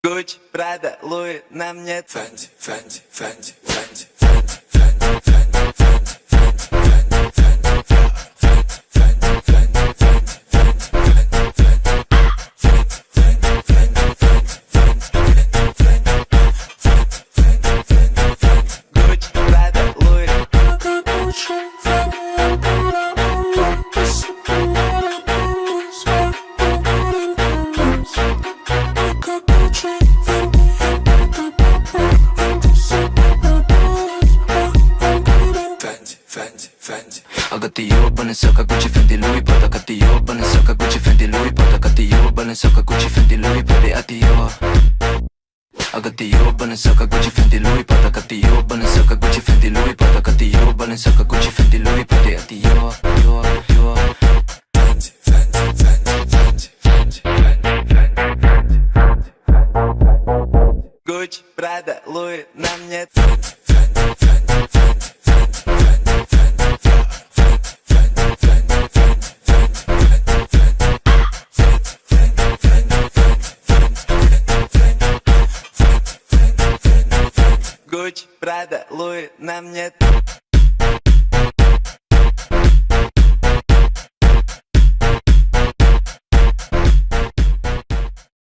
Gucci, Prada, Louis, нам нет. Fendi, Fendi, Fendi, Fendi, Fendi, Fendi, Fendi, Fendi, Fendi, Fendi, Fendi, Fendi, Gucci, Prada, Louis. Fendi, Fendi. I got the old Balenciaga, Gucci, Fendi, Louis, but I got the old Balenciaga, Gucci, Fendi, Louis, but I got the old Balenciaga, Gucci, Fendi, Louis, but at the I got the old Balenciaga, Gucci, Fendi, Louis, but I got the old Balenciaga, Gucci, Fendi, Louis, but I got the old Balenciaga, Gucci, Fendi, Louis, but at the Fendi, Fendi, Fendi, Fendi, Fendi, Fendi, Fendi, Fendi. Gucci, Prada, Louis, нам нет. Fendi, Fendi, Fendi, Fendi, Fendi, Fendi, Fendi, Fendi, Fendi, Gucci, Prada, Louis, нам нет.